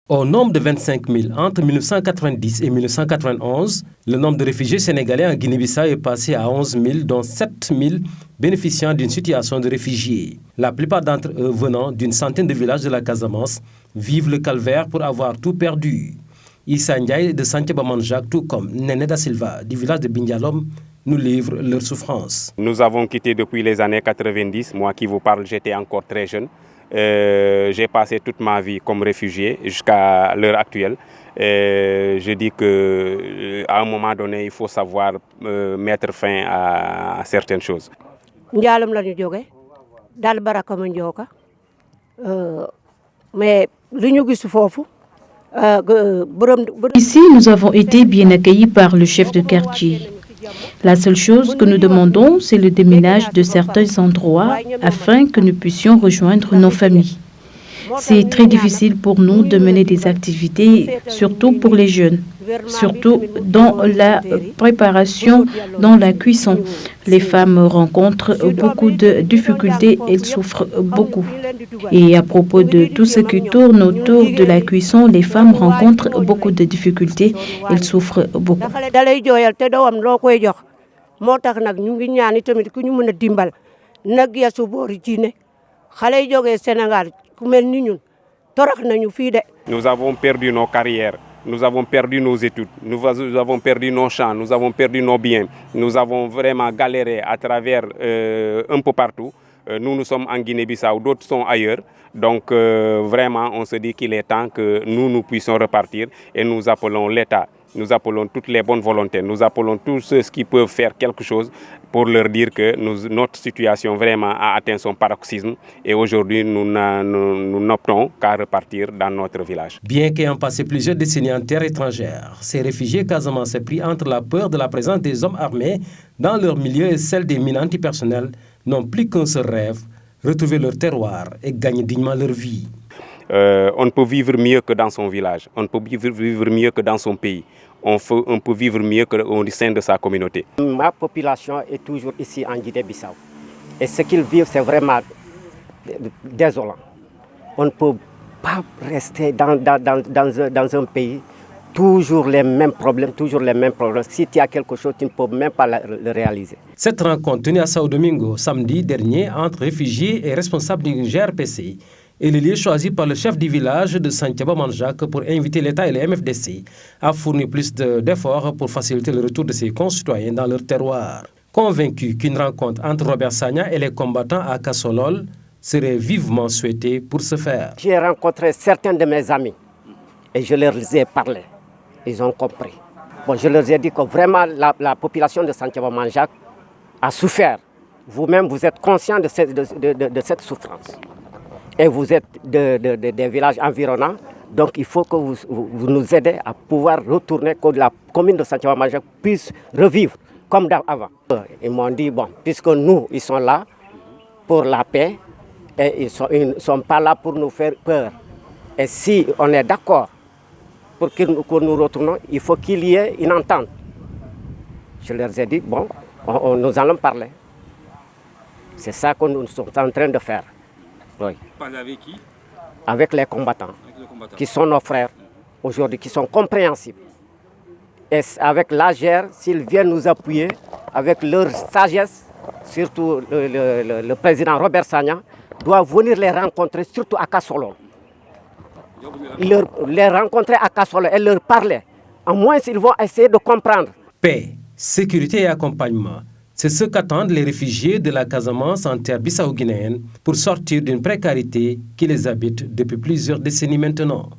Au nombre de 25 000 entre 1990 et 1991, le nombre de réfugiés sénégalais en Guinée-Bissau est passé à 11 000, dont 7 000 bénéficiant d'une situation de réfugiés. La plupart d'entre eux venant d'une centaine de villages de la Casamance vivent le calvaire pour avoir tout perdu. Issa Ndiaye de Santhiaba Manjak, tout comme Néné da Silva du village de Bindialom, nous livrent leur souffrance. Nous avons quitté depuis les années 90. Moi qui vous parle, j'étais encore très jeune. J'ai passé toute ma vie comme réfugié jusqu'à l'heure actuelle. Je dis qu'à un moment donné, il faut savoir mettre fin à certaines choses. Ici, nous avons été bien accueillis par le chef de quartier. La seule chose que nous demandons, c'est le déménage de certains endroits afin que nous puissions rejoindre nos familles. C'est très difficile pour nous de mener des activités, surtout pour les jeunes, surtout dans la préparation, dans la cuisson. Les femmes rencontrent beaucoup de difficultés, elles souffrent beaucoup. Et à propos de tout ce qui tourne autour de la cuisson, les femmes rencontrent beaucoup de difficultés, elles souffrent beaucoup. Nous avons perdu nos carrières, nous avons perdu nos études, nous avons perdu nos champs, nous avons perdu nos biens. Nous avons vraiment galéré à travers un peu partout. Nous sommes en Guinée-Bissau, d'autres sont ailleurs. Donc vraiment, on se dit qu'il est temps que nous puissions repartir et nous appelons l'État. Nous appelons toutes les bonnes volontés, nous appelons tous ceux qui peuvent faire quelque chose pour leur dire que notre situation vraiment a atteint son paroxysme et aujourd'hui nous n'optons qu'à repartir dans notre village. Bien qu'ayant passé plusieurs décennies en terre étrangère, ces réfugiés casamançais pris entre la peur de la présence des hommes armés dans leur milieu et celle des mines antipersonnelles n'ont plus qu'un seul rêve, retrouver leur terroir et gagner dignement leur vie. On ne peut vivre mieux que dans son village, on ne peut vivre mieux que dans son pays, on peut vivre mieux qu'au sein de sa communauté. Ma population est toujours ici en Guinée-Bissau et ce qu'ils vivent c'est vraiment désolant. On ne peut pas rester dans un pays, toujours les mêmes problèmes, Si tu as quelque chose, tu ne peux même pas le réaliser. Cette rencontre tenue à Sao Domingo samedi dernier entre réfugiés et responsables du GRPC est le lieu choisi par le chef du village de Santhiaba Manjak pour inviter l'État et le MFDC à fournir plus d'efforts pour faciliter le retour de ses concitoyens dans leur terroir. Convaincu qu'une rencontre entre Robert Sagna et les combattants à Kassolol serait vivement souhaitée pour ce faire. J'ai rencontré certains de mes amis et je leur ai parlé. Ils ont compris. Bon, je leur ai dit que vraiment la population de Santhiaba Manjak a souffert. Vous-même, vous êtes conscient de cette souffrance. Et vous êtes des villages environnants, donc il faut que vous nous aidez à pouvoir retourner, que la commune de Santhiaba Manjak puisse revivre comme avant. Ils m'ont dit, bon, puisque nous, ils sont là pour la paix, et ils ne sont pas là pour nous faire peur. Et si on est d'accord pour que nous retournons, il faut qu'il y ait une entente. Je leur ai dit, bon, nous allons parler. C'est ça que nous sommes en train de faire. Oui. Parler avec qui? Avec les combattants, qui sont nos frères aujourd'hui, qui sont compréhensibles. Et avec l'AGR, s'ils viennent nous appuyer, avec leur sagesse, surtout le président Robert Sagna, doit venir les rencontrer, surtout à Kassolol. Les rencontrer à Kassolol et leur parler. Au moins, ils vont essayer de comprendre. Paix, sécurité et accompagnement. C'est ce qu'attendent les réfugiés de la Casamance en terre bissau-guinéenne pour sortir d'une précarité qui les habite depuis plusieurs décennies maintenant.